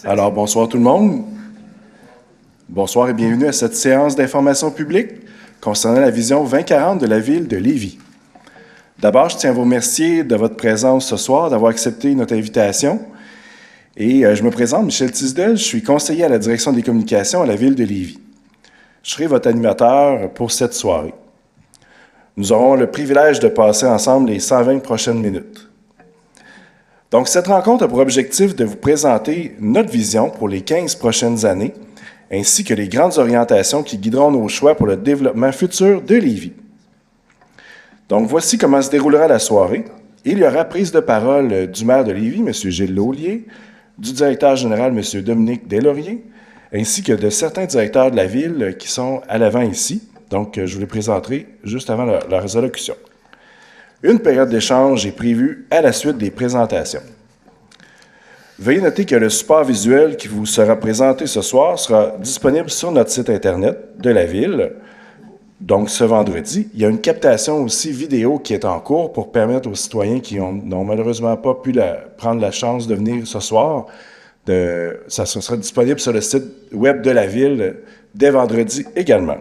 Alors, bonsoir tout le monde. Bonsoir et bienvenue à cette séance d'information publique concernant la vision 2040 de la ville de Lévis. D'abord, je tiens à vous remercier de votre présence ce soir, d'avoir accepté notre invitation. Et je me présente, Michel Tisdel, je suis conseiller à la direction des communications à la ville de Lévis. Je serai votre animateur pour cette soirée. Nous aurons le privilège de passer ensemble les 120 prochaines minutes. Donc, cette rencontre a pour objectif de vous présenter notre vision pour les 15 prochaines années, ainsi que les grandes orientations qui guideront nos choix pour le développement futur de Lévis. Donc, voici comment se déroulera la soirée. Il y aura prise de parole du maire de Lévis, M. Gilles Laulier, du directeur général, M. Dominique Deslauriers, ainsi que de certains directeurs de la ville qui sont à l'avant ici. Donc, je vous les présenterai juste avant leur allocution. Une période d'échange est prévue à la suite des présentations. Veuillez noter que le support visuel qui vous sera présenté ce soir sera disponible sur notre site Internet de la ville. Donc, ce vendredi, il y a une captation aussi vidéo qui est en cours pour permettre aux citoyens qui n'ont malheureusement pas pu prendre la chance de venir ce soir, ça sera disponible sur le site web de la ville dès vendredi également.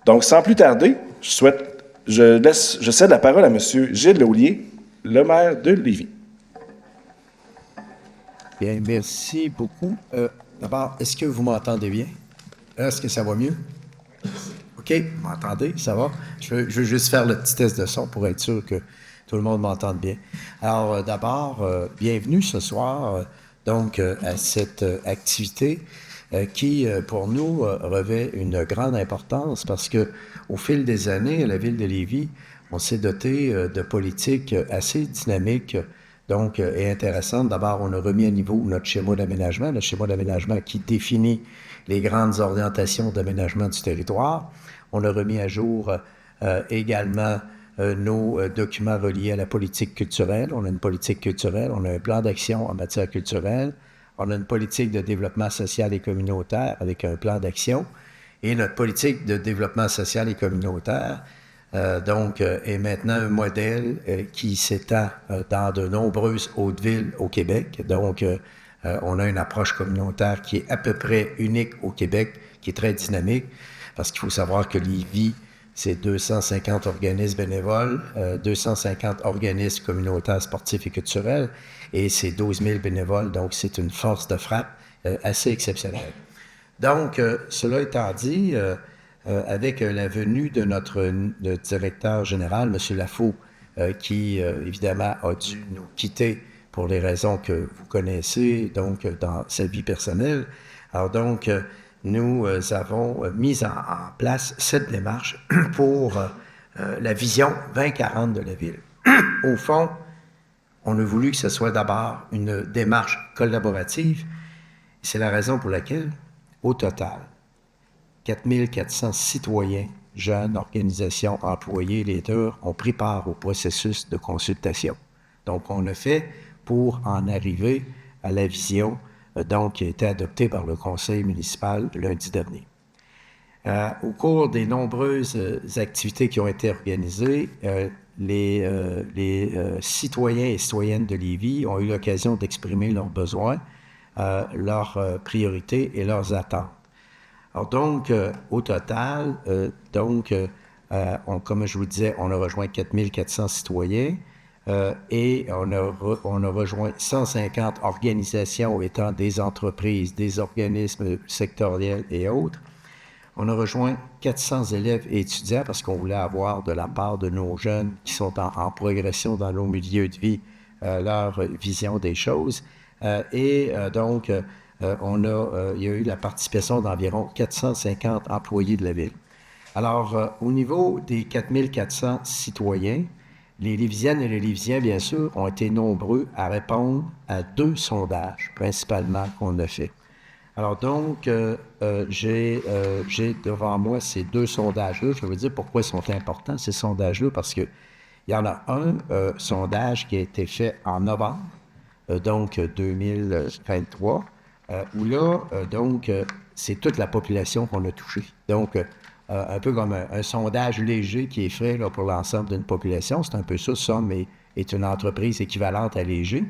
Donc, sans plus tarder, je cède la parole à M. Gilles Laulier, le maire de Lévis. Bien, merci beaucoup. D'abord, est-ce que vous m'entendez bien? Est-ce que ça va mieux? OK, vous m'entendez? Ça va? Je veux juste faire le petit test de son pour être sûr que tout le monde m'entende bien. Alors, d'abord, bienvenue ce soir, à cette activité qui, pour nous, revêt une grande importance parce que au fil des années, à la ville de Lévis, on s'est doté de politiques assez dynamiques et intéressantes. D'abord, on a remis à niveau notre schéma d'aménagement, le schéma d'aménagement qui définit les grandes orientations d'aménagement du territoire. On a remis à jour également nos documents reliés à la politique culturelle. On a une politique culturelle, on a un plan d'action en matière culturelle, on a une politique de développement social et communautaire avec un plan d'action. Et notre politique de développement social et communautaire, est maintenant un modèle qui s'étend dans de nombreuses hautes villes au Québec. Donc, on a une approche communautaire qui est à peu près unique au Québec, qui est très dynamique, parce qu'il faut savoir que Lévis, c'est 250 organismes bénévoles, 250 organismes communautaires, sportifs et culturels, et c'est 12 000 bénévoles, donc c'est une force de frappe assez exceptionnelle. Donc, cela étant dit, avec la venue de notre directeur général, M. Lafaux, qui, évidemment, a dû nous quitter pour les raisons que vous connaissez, donc, dans sa vie personnelle. Alors, donc, nous avons mis en place cette démarche pour la vision 2040 de la ville. Au fond, on a voulu que ce soit d'abord une démarche collaborative. C'est la raison pour laquelle, au total, 4400 citoyens, jeunes, organisations, employés, leaders ont pris part au processus de consultation. Donc, on a fait pour en arriver à la vision qui a été adoptée par le conseil municipal lundi dernier. Au cours des nombreuses activités qui ont été organisées, les citoyens et citoyennes de Lévis ont eu l'occasion d'exprimer leurs besoins, leurs priorités et leurs attentes. Alors donc, au total, comme je vous disais, on a rejoint 4400 citoyens et on a rejoint 150 organisations étant des entreprises, des organismes sectoriels et autres. On a rejoint 400 élèves et étudiants parce qu'on voulait avoir de la part de nos jeunes qui sont en progression dans nos milieux de vie leur vision des choses. Il y a eu la participation d'environ 450 employés de la ville. Alors, au niveau des 4400 citoyens, les Lévisiennes et les Lévisiens, bien sûr, ont été nombreux à répondre à 2 sondages, principalement, qu'on a fait. Alors donc, j'ai devant moi ces 2 sondages-là. Je vais vous dire pourquoi ils sont importants, ces sondages-là, parce qu'il y en a un sondage qui a été fait en novembre, 2023, où là, c'est toute la population qu'on a touchée. Donc, un peu comme un sondage léger qui est fait là, pour l'ensemble d'une population. C'est un peu ça. Somme est une entreprise équivalente à Léger.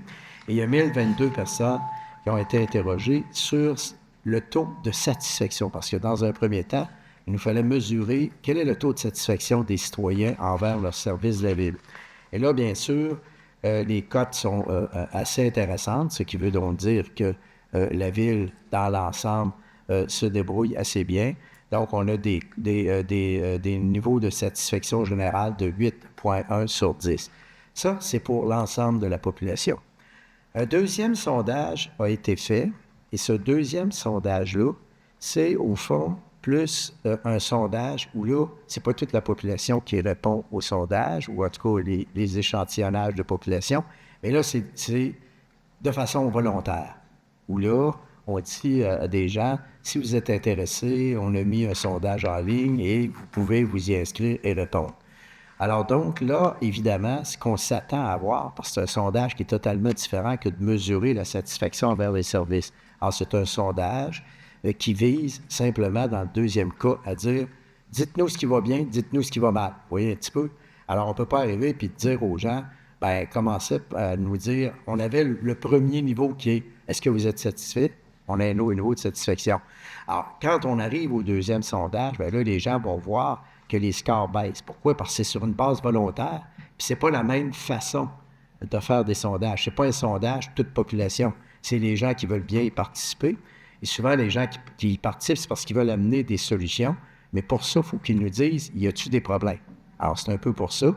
Et il y a 1022 personnes qui ont été interrogés sur le taux de satisfaction. Parce que dans un premier temps, il nous fallait mesurer quel est le taux de satisfaction des citoyens envers leur service de la ville. Et là, bien sûr, les cotes sont assez intéressantes, ce qui veut donc dire que la ville, dans l'ensemble, se débrouille assez bien. Donc, on a des niveaux de satisfaction générale de 8,1 sur 10. Ça, c'est pour l'ensemble de la population. Un deuxième sondage a été fait, et ce deuxième sondage-là, c'est au fond plus un sondage où là, c'est pas toute la population qui répond au sondage, ou en tout cas les échantillonnages de population, mais là, c'est de façon volontaire, où là, on dit à des gens, si vous êtes intéressés, on a mis un sondage en ligne et vous pouvez vous y inscrire et répondre. Alors donc, là, évidemment, ce qu'on s'attend à voir, parce que c'est un sondage qui est totalement différent que de mesurer la satisfaction envers les services. Alors, c'est un sondage qui vise simplement, dans le deuxième cas, à dire « dites-nous ce qui va bien, dites-nous ce qui va mal ». Vous voyez un petit peu? Alors, on ne peut pas arriver et dire aux gens, bien, commencez à nous dire, on avait le premier niveau qui est « est-ce que vous êtes satisfait ?» On a un autre niveau de satisfaction. Alors, quand on arrive au deuxième sondage, bien là, les gens vont voir que les scores baissent. Pourquoi? Parce que c'est sur une base volontaire, puis c'est pas la même façon de faire des sondages. C'est pas un sondage toute population. C'est les gens qui veulent bien y participer. Et souvent, les gens qui y participent, c'est parce qu'ils veulent amener des solutions. Mais pour ça, il faut qu'ils nous disent, y a-t-il des problèmes? Alors, c'est un peu pour ça.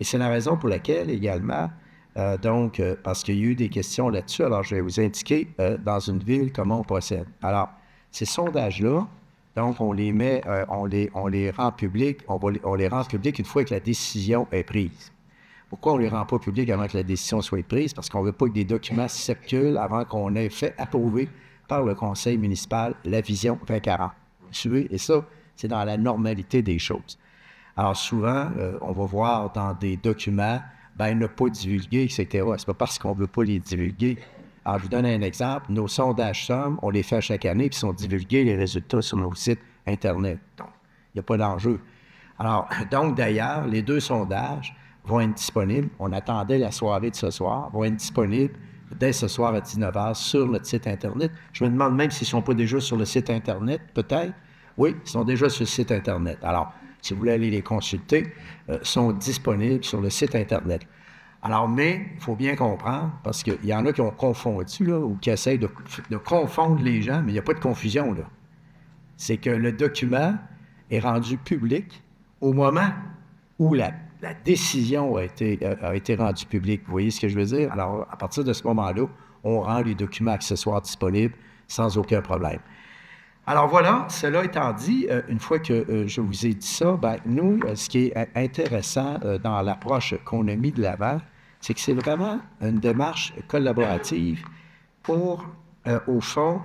Et c'est la raison pour laquelle, également, parce qu'il y a eu des questions là-dessus, alors je vais vous indiquer dans une ville comment on procède. Alors, ces sondages-là, donc on les met, on les rend publics, on les rend publics une fois que la décision est prise. Pourquoi on ne les rend pas publics avant que la décision soit prise? Parce qu'on ne veut pas que des documents circulent avant qu'on ait fait approuver par le conseil municipal la vision 2040. Vous suivez? Et ça, c'est dans la normalité des choses. Alors souvent, on va voir dans des documents, ne pas divulguer, etc. C'est pas parce qu'on ne veut pas les divulguer. Alors, je vous donne un exemple. Nos sondages sommes, on les fait chaque année, puis sont divulgués les résultats sur nos sites Internet. Donc, il n'y a pas d'enjeu. Alors, donc d'ailleurs, les deux sondages vont être disponibles. On attendait la soirée de ce soir, vont être disponibles dès ce soir à 19h sur notre site Internet. Je me demande même s'ils ne sont pas déjà sur le site Internet, peut-être. Oui, ils sont déjà sur le site Internet. Alors, si vous voulez aller les consulter, sont disponibles sur le site Internet. Alors, mais, il faut bien comprendre, parce qu'il y en a qui ont confondu, là, ou qui essayent de confondre les gens, mais il n'y a pas de confusion, là. C'est que le document est rendu public au moment où la décision a été rendue publique. Vous voyez ce que je veux dire? Alors, à partir de ce moment-là, on rend les documents accessoires disponibles sans aucun problème. Alors voilà, cela étant dit, une fois que je vous ai dit ça, nous, ce qui est intéressant dans l'approche qu'on a mis de l'avant, c'est que c'est vraiment une démarche collaborative pour, au fond,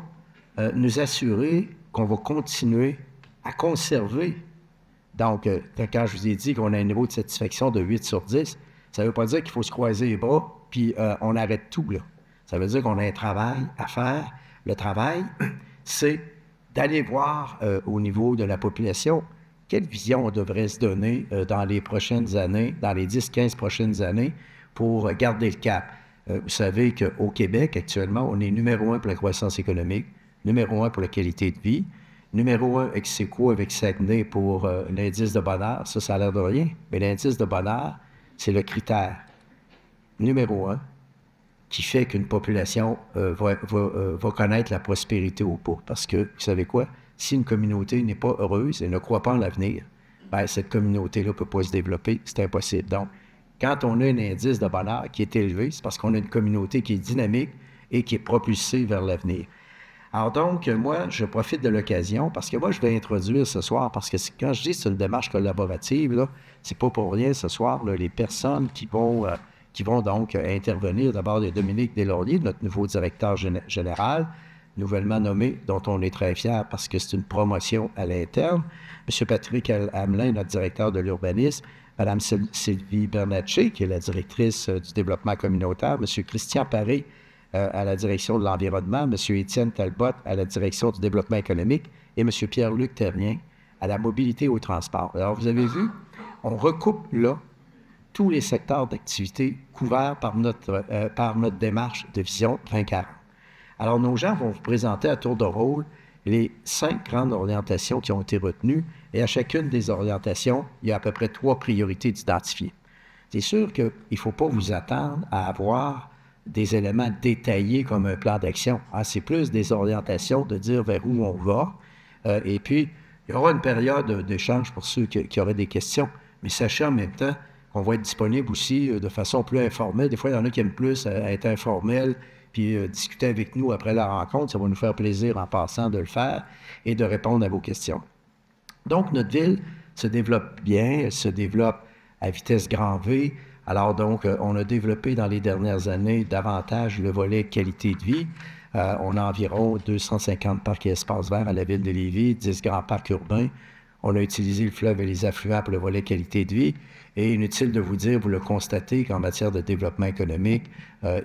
nous assurer qu'on va continuer à conserver. Donc, quand je vous ai dit qu'on a un niveau de satisfaction de 8 sur 10, ça ne veut pas dire qu'il faut se croiser les bras puis on arrête tout, là. Ça veut dire qu'on a un travail à faire. Le travail, c'est d'aller voir au niveau de la population quelle vision on devrait se donner dans les prochaines années, dans les 10-15 prochaines années, pour garder le cap. Vous savez qu'au Québec, actuellement, on est numéro 1 pour la croissance économique, numéro 1 pour la qualité de vie, numéro 1 avec c'est quoi avec Saguenay pour l'indice de bonheur. Ça a l'air de rien, mais l'indice de bonheur, c'est le critère numéro 1 qui fait qu'une population va connaître la prospérité ou pas. Parce que, vous savez quoi? Si une communauté n'est pas heureuse et ne croit pas en l'avenir, cette communauté-là ne peut pas se développer, c'est impossible. Donc, quand on a un indice de bonheur qui est élevé, c'est parce qu'on a une communauté qui est dynamique et qui est propulsée vers l'avenir. Alors donc, moi, je profite de l'occasion, parce que moi, je vais introduire ce soir, parce que quand je dis que c'est une démarche collaborative, là, c'est pas pour rien ce soir, là, les personnes qui vont donc intervenir. D'abord, il y a Dominique Deslauriers, notre nouveau directeur général, nouvellement nommé, dont on est très fiers parce que c'est une promotion à l'interne. M. Patrick Hamelin, notre directeur de l'urbanisme. Mme Sylvie Bernatchez, qui est la directrice du développement communautaire. M. Christian Paré, à la direction de l'environnement. M. Étienne Talbot, à la direction du développement économique. Et M. Pierre-Luc Terrien, à la mobilité et au transport. Alors, vous avez vu, on recoupe là tous les secteurs d'activité couverts par notre démarche de vision 2040. Alors, nos gens vont vous présenter à tour de rôle les 5 grandes orientations qui ont été retenues, et à chacune des orientations, il y a à peu près 3 priorités identifiées. C'est sûr qu'il ne faut pas vous attendre à avoir des éléments détaillés comme un plan d'action. C'est plus des orientations de dire vers où on va. Et puis, il y aura une période d'échange pour ceux qui auraient des questions. Mais sachez en même temps qu'on va être disponible aussi de façon plus informelle. Des fois, il y en a qui aiment plus être informels puis discuter avec nous après la rencontre. Ça va nous faire plaisir en passant de le faire et de répondre à vos questions. Donc, notre ville se développe bien, elle se développe à vitesse grand V. Alors donc, on a développé dans les dernières années davantage le volet qualité de vie. On a environ 250 parcs et espaces verts à la ville de Lévis, 10 grands parcs urbains. On a utilisé le fleuve et les affluents pour le volet qualité de vie. Et inutile de vous dire, vous le constatez, qu'en matière de développement économique,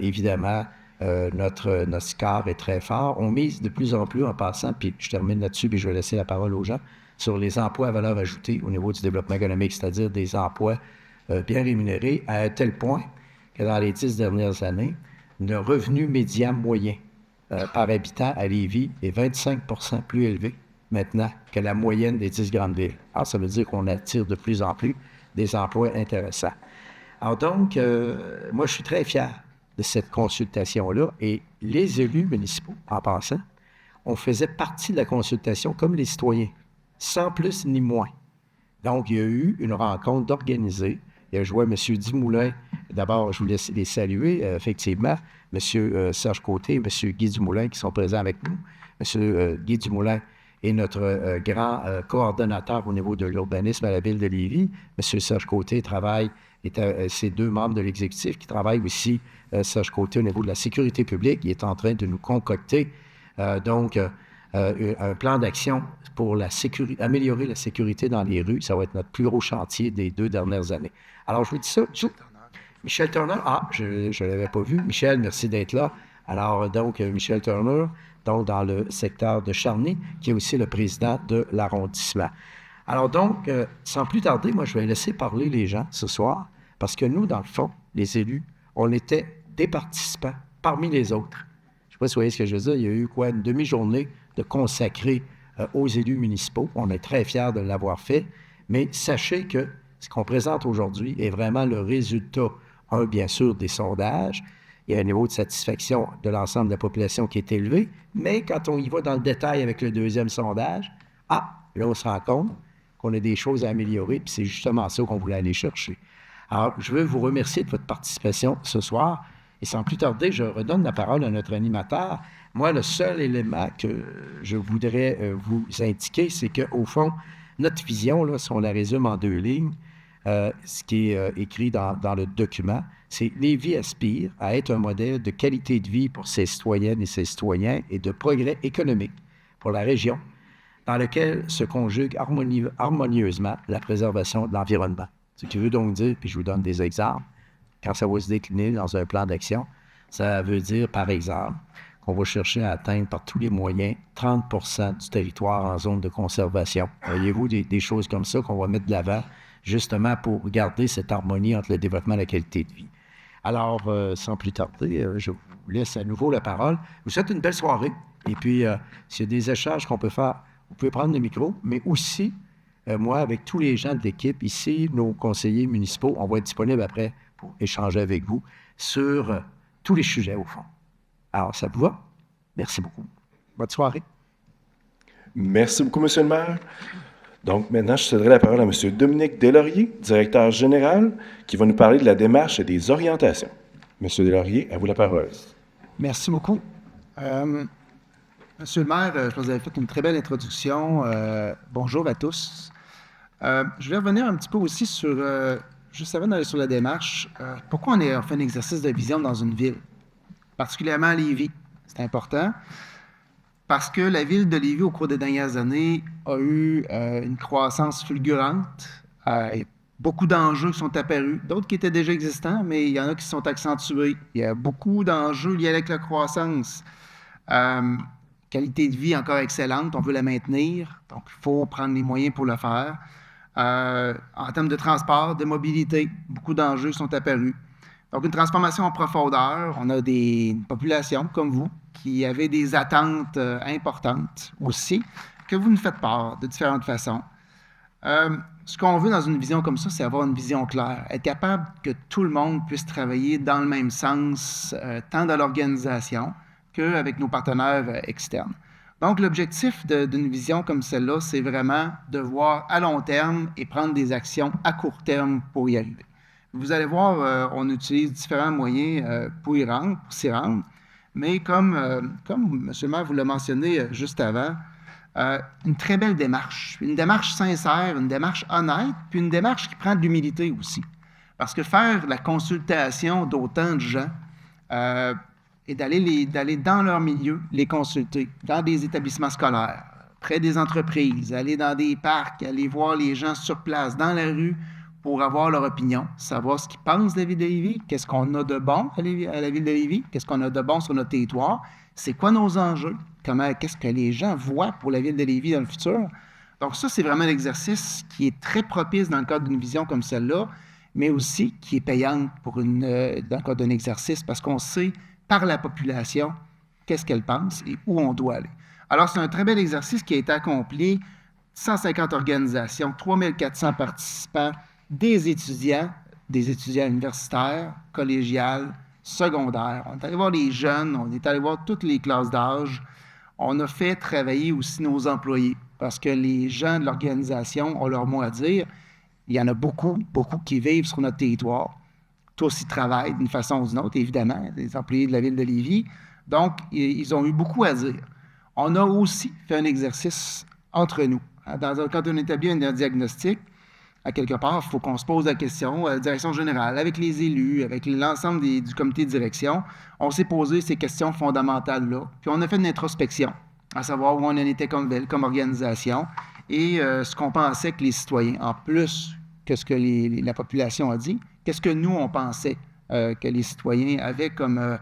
évidemment, notre score est très fort. On mise de plus en plus en passant, puis je termine là-dessus, puis je vais laisser la parole aux gens, sur les emplois à valeur ajoutée au niveau du développement économique, c'est-à-dire des emplois bien rémunérés, à un tel point que dans les 10 dernières années, le revenu médian moyen par habitant à Lévis est 25 % plus élevé maintenant que la moyenne des 10 grandes villes. Alors, ça veut dire qu'on attire de plus en plus des emplois intéressants. Alors donc, moi, je suis très fier de cette consultation-là, et les élus municipaux, en passant, on faisait partie de la consultation comme les citoyens, sans plus ni moins. Donc, il y a eu une rencontre d'organiser. Il y a joué M. Dumoulin. D'abord, je voulais les saluer, effectivement. M. Serge Côté et M. Guy Dumoulin qui sont présents avec nous. M. Guy Dumoulin est notre grand coordonnateur au niveau de l'urbanisme à la ville de Lévis. M. Serge Côté c'est 2 membres de l'exécutif qui travaillent aussi, Serge Côté, au niveau de la sécurité publique. Il est en train de nous concocter, un plan d'action pour améliorer la sécurité dans les rues. Ça va être notre plus gros chantier des 2 dernières années. Alors, je vous dis ça. Michel Turner. Je ne l'avais pas vu. Michel, merci d'être là. Alors, donc, Michel Turner, donc dans le secteur de Charny, qui est aussi le président de l'arrondissement. Alors donc, sans plus tarder, moi, je vais laisser parler les gens ce soir, parce que nous, dans le fond, les élus, on était des participants parmi les autres. Je ne sais pas si vous voyez ce que je veux dire. Il y a eu une demi-journée de consacrée aux élus municipaux. On est très fiers de l'avoir fait, mais sachez que ce qu'on présente aujourd'hui est vraiment le résultat, bien sûr, des sondages. Il y a un niveau de satisfaction de l'ensemble de la population qui est élevé, mais quand on y va dans le détail avec le deuxième sondage, là, on se rend compte qu'on a des choses à améliorer, puis c'est justement ça qu'on voulait aller chercher. Alors, je veux vous remercier de votre participation ce soir, et sans plus tarder, je redonne la parole à notre animateur. Moi, le seul élément que je voudrais vous indiquer, c'est qu'au fond, notre vision, là, si on la résume en 2 lignes, ce qui est écrit dans le document, c'est « Lévis aspire à être un modèle de qualité de vie pour ses citoyennes et ses citoyens et de progrès économique pour la région, dans lequel se conjugue harmonieusement la préservation de l'environnement. » Ce qui veut donc dire, puis je vous donne des exemples, quand ça va se décliner dans un plan d'action, ça veut dire, par exemple, qu'on va chercher à atteindre par tous les moyens 30 % du territoire en zone de conservation. Voyez-vous, des choses comme ça qu'on va mettre de l'avant, justement pour garder cette harmonie entre le développement et la qualité de vie. Alors, sans plus tarder, je vous laisse à nouveau la parole. Je vous souhaite une belle soirée. Et puis, s'il y a des échanges qu'on peut faire, vous pouvez prendre le micro, mais aussi, moi, avec tous les gens de l'équipe ici, nos conseillers municipaux, on va être disponible après pour échanger avec vous sur tous les sujets, au fond. Alors, ça vous va? Merci beaucoup. Bonne soirée. Merci beaucoup, M. le maire. Donc, maintenant, je céderai la parole à M. Dominique Deslauriers, directeur général, qui va nous parler de la démarche et des orientations. M. Deslauriers, à vous la parole. Merci beaucoup. Monsieur le maire, je vous avais fait une très belle introduction. Bonjour à tous. Je vais revenir un petit peu aussi sur, juste avant d'aller sur la démarche, pourquoi on fait un exercice de vision dans une ville, particulièrement à Lévis. C'est important. Parce que la ville de Lévis, au cours des dernières années, a eu une croissance fulgurante. Beaucoup d'enjeux qui sont apparus, d'autres qui étaient déjà existants, mais il y en a qui se sont accentués. Il y a beaucoup d'enjeux liés avec la croissance. Qualité de vie encore excellente, on veut la maintenir, donc il faut prendre les moyens pour le faire. En termes de transport, de mobilité, beaucoup d'enjeux sont apparus. Donc, une transformation en profondeur. On a une population, comme vous, qui avaient des attentes importantes aussi, que vous nous faites part de différentes façons. Ce qu'on veut dans une vision comme ça, c'est avoir une vision claire, être capable que tout le monde puisse travailler dans le même sens, tant dans l'organisation qu'avec nos partenaires externes. Donc, l'objectif d'une vision comme celle-là, c'est vraiment de voir à long terme et prendre des actions à court terme pour y arriver. Vous allez voir, on utilise différents moyens pour s'y rendre, mais comme M. le maire vous l'a mentionné juste avant, une très belle démarche, une démarche sincère, une démarche honnête, puis une démarche qui prend de l'humilité aussi. Parce que faire la consultation d'autant de gens et d'aller dans leur milieu, les consulter, dans des établissements scolaires, près des entreprises, aller dans des parcs, aller voir les gens sur place, dans la rue, pour avoir leur opinion, savoir ce qu'ils pensent de la ville de Lévis, qu'est-ce qu'on a de bon à la ville de Lévis, qu'est-ce qu'on a de bon sur notre territoire, c'est quoi nos enjeux, qu'est-ce que les gens voient pour la ville de Lévis dans le futur. Donc ça, c'est vraiment un exercice qui est très propice dans le cadre d'une vision comme celle-là, mais aussi qui est payante dans le cadre d'un exercice parce qu'on sait par la population qu'est-ce qu'elle pense et où on doit aller. Alors, c'est un très bel exercice qui a été accompli, 150 organisations, 3400 participants, des étudiants universitaires, collégiales, secondaires. On est allé voir les jeunes, on est allé voir toutes les classes d'âge. On a fait travailler aussi nos employés parce que les gens de l'organisation ont leur mot à dire. Il y en a beaucoup qui vivent sur notre territoire. Tous y travaillent d'une façon ou d'une autre, évidemment, des employés de la ville de Lévis. Donc, ils ont eu beaucoup à dire. On a aussi fait un exercice entre nous. Quand on établit un diagnostic, à quelque part, il faut qu'on se pose la question à la direction générale, avec les élus, avec l'ensemble du comité de direction. On s'est posé ces questions fondamentales-là. Puis on a fait une introspection, à savoir où on en était comme ville, comme organisation, et ce qu'on pensait que les citoyens, en plus que ce que la population a dit, qu'est-ce que nous, on pensait que les citoyens avaient comme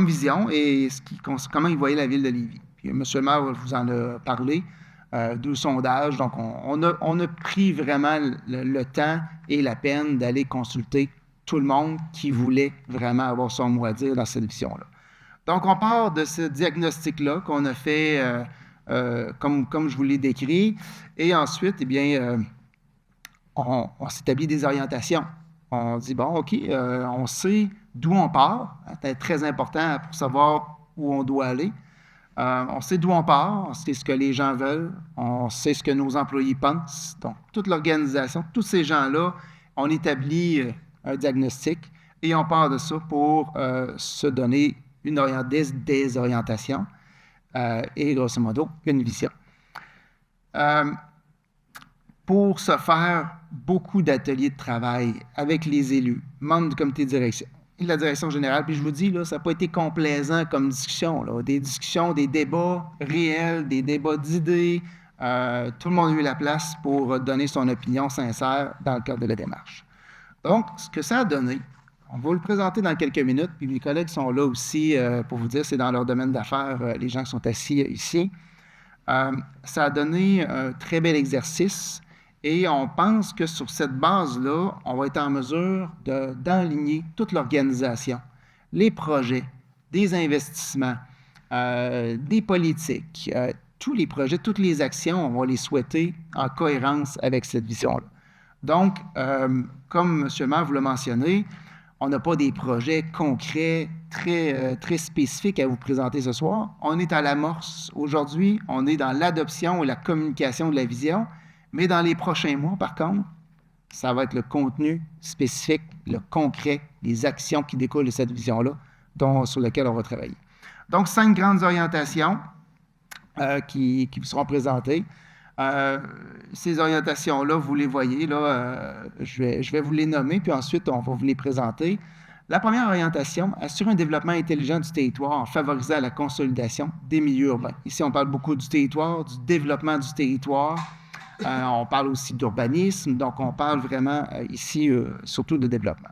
vision et comment ils voyaient la ville de Lévis. Puis M. le maire vous en a parlé. Deux sondages. Donc, on a pris vraiment le temps et la peine d'aller consulter tout le monde qui voulait vraiment avoir son mot à dire dans cette vision-là. Donc, on part de ce diagnostic-là qu'on a fait comme je vous l'ai décrit. Et ensuite, eh bien, on s'établit des orientations. On dit, bon, OK, on sait d'où on part. C'est très important pour savoir où on doit aller. On sait d'où on part, on sait ce que les gens veulent, on sait ce que nos employés pensent. Donc, toute l'organisation, tous ces gens-là, on établit un diagnostic et on part de ça pour se donner des orientations et, grosso modo, une vision. Pour ce faire, beaucoup d'ateliers de travail avec les élus, membres du comité de direction, et la direction générale. Puis je vous dis, là, ça n'a pas été complaisant comme discussion. Là. Des discussions, des débats réels, des débats d'idées. Tout le monde a eu la place pour donner son opinion sincère dans le cadre de la démarche. Donc, ce que ça a donné, on va vous le présenter dans quelques minutes, puis mes collègues sont là aussi pour vous dire, c'est dans leur domaine d'affaires, les gens qui sont assis ici. Ça a donné un très bel exercice. Et on pense que sur cette base-là, on va être en mesure d'enligner toute l'organisation, les projets, des investissements, des politiques, tous les projets, toutes les actions, on va les souhaiter en cohérence avec cette vision-là. Donc, comme M. le maire vous l'a mentionné, on n'a pas des projets concrets, très spécifiques à vous présenter ce soir. On est à l'amorce. Aujourd'hui, on est dans l'adoption et la communication de la vision. Mais dans les prochains mois, par contre, ça va être le contenu spécifique, le concret, les actions qui découlent de cette vision-là sur lesquelles on va travailler. Donc, 5 grandes orientations qui vous seront présentées. Ces orientations-là, vous les voyez, là, je vais vous les nommer, puis ensuite, on va vous les présenter. La première orientation, assurer un développement intelligent du territoire en favorisant la consolidation des milieux urbains. Ici, on parle beaucoup du territoire, du développement du territoire. On parle aussi d'urbanisme, donc on parle vraiment ici surtout de développement.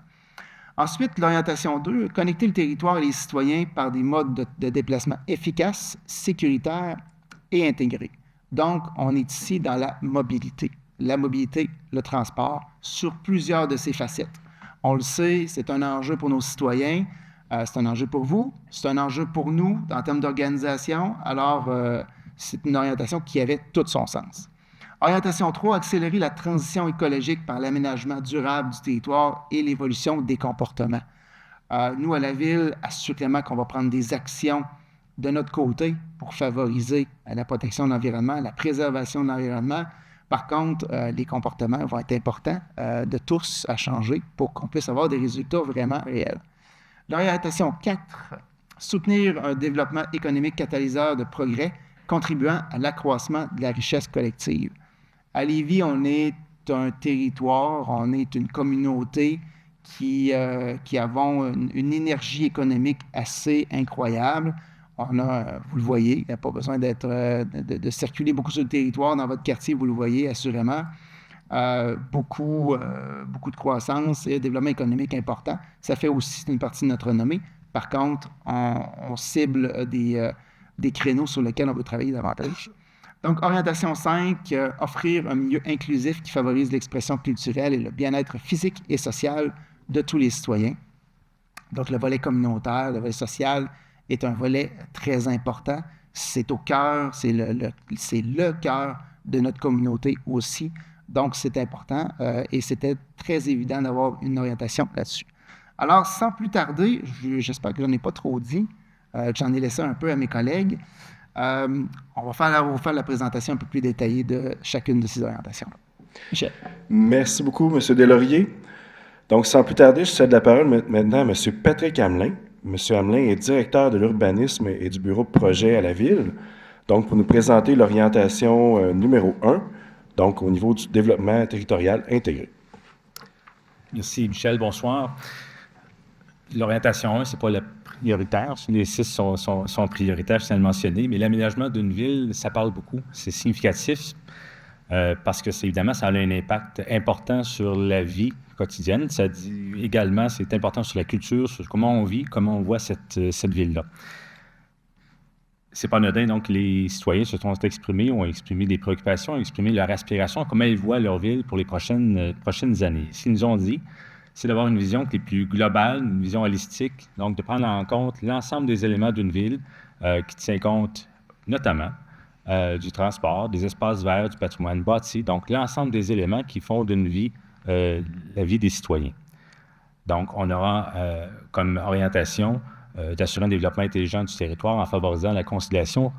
Ensuite, l'orientation 2, connecter le territoire et les citoyens par des modes de déplacement efficaces, sécuritaires et intégrés. Donc, on est ici dans la mobilité, le transport, sur plusieurs de ces facettes. On le sait, c'est un enjeu pour nos citoyens. C'est un enjeu pour vous, c'est un enjeu pour nous en termes d'organisation. Alors, c'est une orientation qui avait tout son sens. Orientation 3, accélérer la transition écologique par l'aménagement durable du territoire et l'évolution des comportements. Nous, à la Ville, assurément qu'on va prendre des actions de notre côté pour favoriser la protection de l'environnement, la préservation de l'environnement. Par contre, les comportements vont être importants de tous à changer pour qu'on puisse avoir des résultats vraiment réels. L'orientation 4, soutenir un développement économique catalyseur de progrès contribuant à l'accroissement de la richesse collective. À Lévis, on est un territoire, on est une communauté qui avons une énergie économique assez incroyable. On a, vous le voyez, il n'y a pas besoin de circuler beaucoup sur le territoire. Dans votre quartier, vous le voyez assurément. Beaucoup de croissance et un développement économique important. Ça fait aussi une partie de notre renommée. Par contre, on cible des créneaux sur lesquels on veut travailler davantage. Donc, orientation 5, offrir un milieu inclusif qui favorise l'expression culturelle et le bien-être physique et social de tous les citoyens. Donc, le volet communautaire, le volet social est un volet très important. C'est au cœur, c'est le cœur de notre communauté aussi. Donc, c'est important et c'était très évident d'avoir une orientation là-dessus. Alors, sans plus tarder, j'espère que je n'en ai pas trop dit, que j'en ai laissé un peu à mes collègues. On va faire la présentation un peu plus détaillée de chacune de ces orientations. Michel. Merci beaucoup, M. Deslauriers. Donc, sans plus tarder, je cède la parole maintenant à M. Patrick Hamelin. M. Hamelin est directeur de l'urbanisme et du bureau de projet à la Ville, donc pour nous présenter l'orientation numéro 1, donc au niveau du développement territorial intégré. Merci, Michel. Bonsoir. L'orientation 1, ce n'est pas la prioritaire. Les 6 sont prioritaires, je tiens à le mentionner, mais l'aménagement d'une ville, ça parle beaucoup. C'est significatif parce que, évidemment, ça a un impact important sur la vie quotidienne. Ça dit également, c'est important sur la culture, sur comment on vit, comment on voit cette ville-là. C'est pas anodin, donc les citoyens se sont exprimés, ont exprimé des préoccupations, ont exprimé leur aspiration, comment ils voient leur ville pour les prochaines années. Ce qu'ils nous ont dit, c'est d'avoir une vision qui est plus globale, une vision holistique, donc de prendre en compte l'ensemble des éléments d'une ville qui tient compte notamment du transport, des espaces verts, du patrimoine bâti, donc l'ensemble des éléments qui font d'une vie la vie des citoyens. Donc, on aura comme orientation d'assurer un développement intelligent du territoire en favorisant la consolidation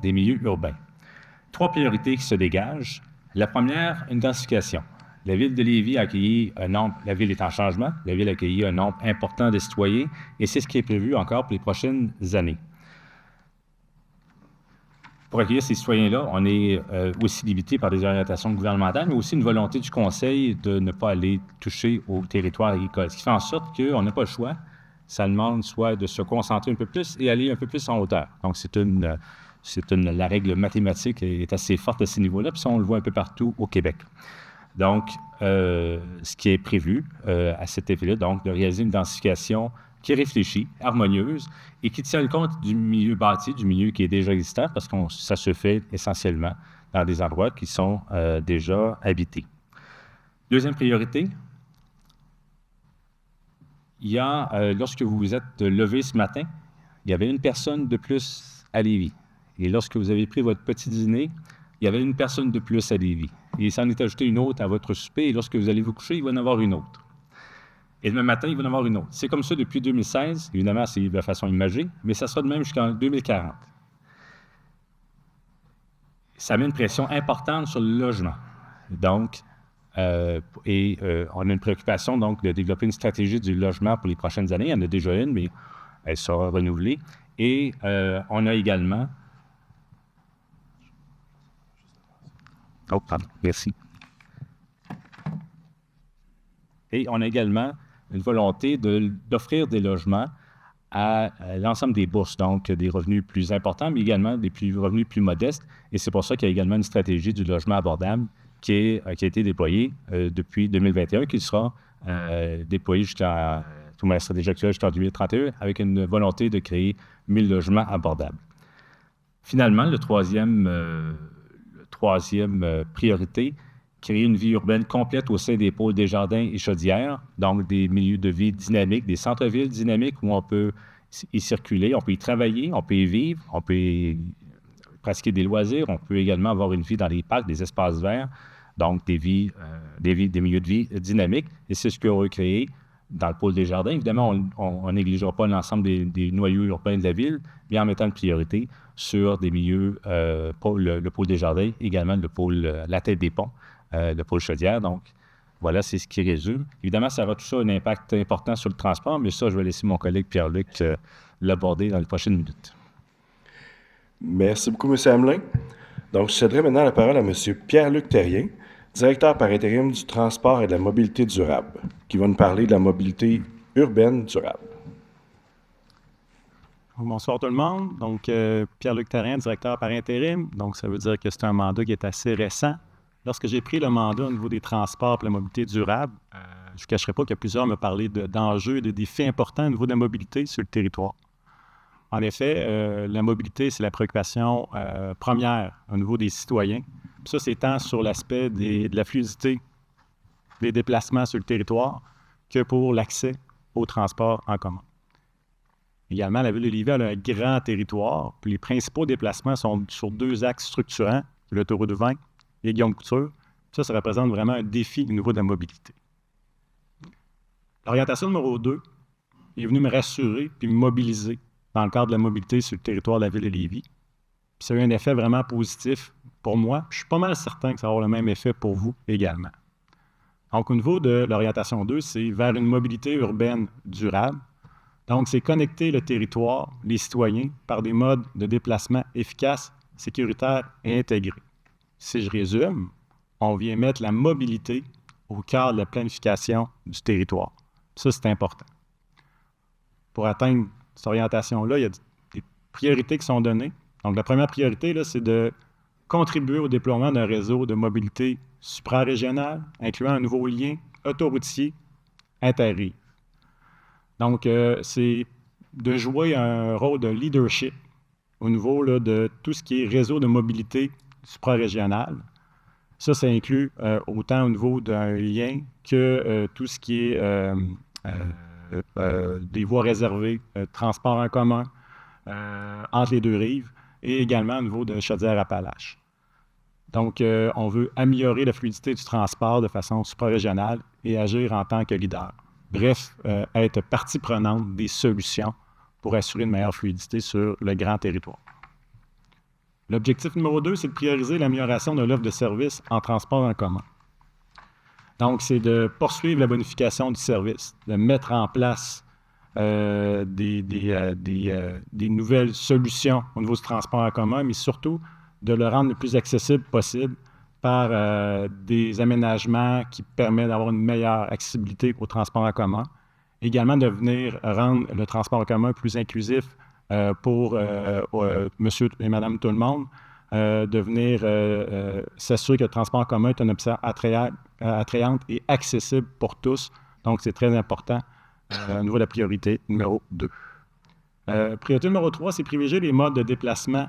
des milieux urbains. 3 priorités qui se dégagent. La première, une densification. La ville de Lévis a accueilli la ville est en changement, la ville a accueilli un nombre important de citoyens et c'est ce qui est prévu encore pour les prochaines années. Pour accueillir ces citoyens-là, on est aussi limité par des orientations gouvernementales, mais aussi une volonté du Conseil de ne pas aller toucher au territoire agricole, ce qui fait en sorte qu'on n'a pas le choix. Ça demande soit de se concentrer un peu plus et aller un peu plus en hauteur. Donc, la règle mathématique est assez forte à ces niveaux-là, puis ça, on le voit un peu partout au Québec. Donc, ce qui est prévu à cet effet-là, donc de réaliser une densification qui est réfléchie, harmonieuse et qui tient compte du milieu bâti, du milieu qui est déjà existant, parce que ça se fait essentiellement dans des endroits qui sont déjà habités. Deuxième priorité, il y a, lorsque vous vous êtes levé ce matin, il y avait une personne de plus à Lévis. Et lorsque vous avez pris votre petit dîner, il y avait une personne de plus à Lévis. Et il s'en est ajouté une autre à votre souper, et lorsque vous allez vous coucher, il va y en avoir une autre. Et demain matin, il va y en avoir une autre. C'est comme ça depuis 2016. Évidemment, c'est de façon imagée, mais ça sera de même jusqu'en 2040. Ça met une pression importante sur le logement. Donc, on a une préoccupation donc de développer une stratégie du logement pour les prochaines années. Il y en a déjà une, mais elle sera renouvelée. Et on a également... Oh, pardon, merci. Et on a également une volonté d'offrir des logements à l'ensemble des bourses, donc des revenus plus importants, mais également des revenus plus modestes. Et c'est pour ça qu'il y a également une stratégie du logement abordable qui a été déployée depuis 2021, qui sera déployée jusqu'à la stratégie actuelle jusqu'en 2031, avec une volonté de créer 1000 logements abordables. Finalement, le troisième priorité créer une vie urbaine complète au sein des pôles Desjardins et Chaudière, donc des milieux de vie dynamiques, des centres-villes dynamiques où on peut y circuler, on peut y travailler, on peut y vivre, on peut y pratiquer des loisirs, on peut également avoir une vie dans les parcs, des espaces verts, donc des milieux de vie dynamiques. Et c'est ce qu'on veut créer dans le pôle Desjardins. Évidemment, on ne négligera pas l'ensemble des noyaux urbains de la ville, mais en mettant une priorité sur des milieux, le pôle Desjardins, également le pôle La Tête des Ponts, le pôle Chaudière. Donc, voilà, c'est ce qui résume. Évidemment, ça aura tout ça un impact important sur le transport, mais ça, je vais laisser mon collègue Pierre-Luc l'aborder dans les prochaines minutes. Merci beaucoup, M. Hamelin. Donc, je céderai maintenant la parole à M. Pierre-Luc Terrien, directeur par intérim du transport et de la mobilité durable, qui va nous parler de la mobilité urbaine durable. Bonsoir tout le monde. Donc, Pierre-Luc Terrien, directeur par intérim. Donc, ça veut dire que c'est un mandat qui est assez récent. Lorsque j'ai pris le mandat au niveau des transports et la mobilité durable, je ne cacherai pas que plusieurs me parlaient d'enjeux et de défis importants au niveau de la mobilité sur le territoire. En effet, la mobilité, c'est la préoccupation première au niveau des citoyens. Puis ça, c'est tant sur l'aspect de la fluidité des déplacements sur le territoire que pour l'accès au transport en commun. Également, la ville de Lévis a un grand territoire, puis les principaux déplacements sont sur 2 axes structurants, l'autoroute 20 et Guillaume Couture. Ça représente vraiment un défi au niveau de la mobilité. L'orientation numéro 2 est venue me rassurer puis me mobiliser dans le cadre de la mobilité sur le territoire de la ville de Lévis. Puis ça a eu un effet vraiment positif pour moi. Je suis pas mal certain que ça va avoir le même effet pour vous également. Donc, au niveau de l'orientation 2, c'est vers une mobilité urbaine durable. Donc, c'est connecter le territoire, les citoyens, par des modes de déplacement efficaces, sécuritaires et intégrés. Si je résume, on vient mettre la mobilité au cœur de la planification du territoire. Ça, c'est important. Pour atteindre cette orientation-là, il y a des priorités qui sont données. Donc, la première priorité, là, c'est de contribuer au déploiement d'un réseau de mobilité suprarégional, incluant un nouveau lien autoroutier interrive. Donc, c'est de jouer un rôle de leadership au niveau là, de tout ce qui est réseau de mobilité suprarégional. Ça inclut autant au niveau d'un lien que tout ce qui est des voies réservées, transport en commun entre les 2 rives, et également au niveau de Chaudière-Appalaches. Donc, on veut améliorer la fluidité du transport de façon suprarégionale et agir en tant que leader. Bref, être partie prenante des solutions pour assurer une meilleure fluidité sur le grand territoire. L'objectif numéro 2, c'est de prioriser l'amélioration de l'offre de services en transport en commun. Donc, c'est de poursuivre la bonification du service, de mettre en place des nouvelles solutions au niveau du transport en commun, mais surtout de le rendre le plus accessible possible par des aménagements qui permettent d'avoir une meilleure accessibilité au transport en commun. Également, de venir rendre le transport en commun plus inclusif pour monsieur et madame tout le monde, de venir s'assurer que le transport en commun est une option attrayante et accessible pour tous. Donc, c'est très important au niveau de la priorité numéro 2. Priorité numéro 3, c'est privilégier les modes de déplacement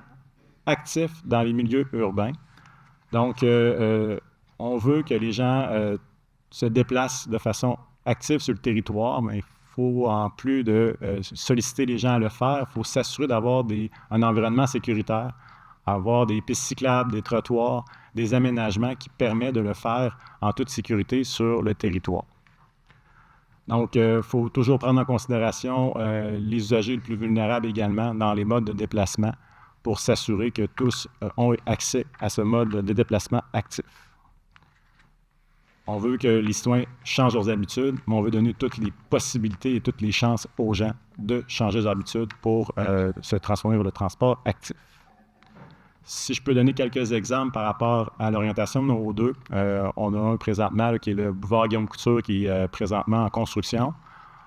actifs dans les milieux urbains. Donc, on veut que les gens se déplacent de façon active sur le territoire, mais il faut, en plus de solliciter les gens à le faire, il faut s'assurer d'avoir un environnement sécuritaire, avoir des pistes cyclables, des trottoirs, des aménagements qui permettent de le faire en toute sécurité sur le territoire. Donc, il faut toujours prendre en considération les usagers les plus vulnérables également dans les modes de déplacement pour s'assurer que tous ont accès à ce mode de déplacement actif. On veut que les citoyens changent leurs habitudes, mais on veut donner toutes les possibilités et toutes les chances aux gens de changer leurs habitudes pour se transformer vers le transport actif. Si je peux donner quelques exemples par rapport à l'orientation numéro 2, on a un présentement là, qui est le boulevard Guillaume Couture qui est présentement en construction.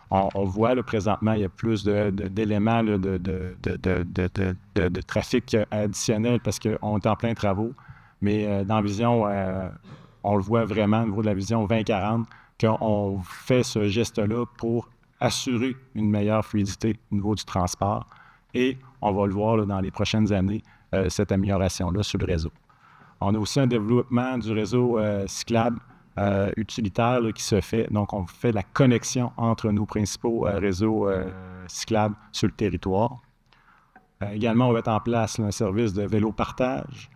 On voit là, présentement, il y a plus d'éléments là, de trafic additionnel parce qu'on est en plein travaux. Mais dans la vision, on le voit vraiment au niveau de la vision 2040, qu'on fait ce geste-là pour assurer une meilleure fluidité au niveau du transport. Et on va le voir là, dans les prochaines années, cette amélioration-là sur le réseau. On a aussi un développement du réseau cyclable utilitaire là, qui se fait. Donc, on fait la connexion entre nos principaux réseaux cyclables sur le territoire. Également, on va mettre en place là, un service de vélo partage.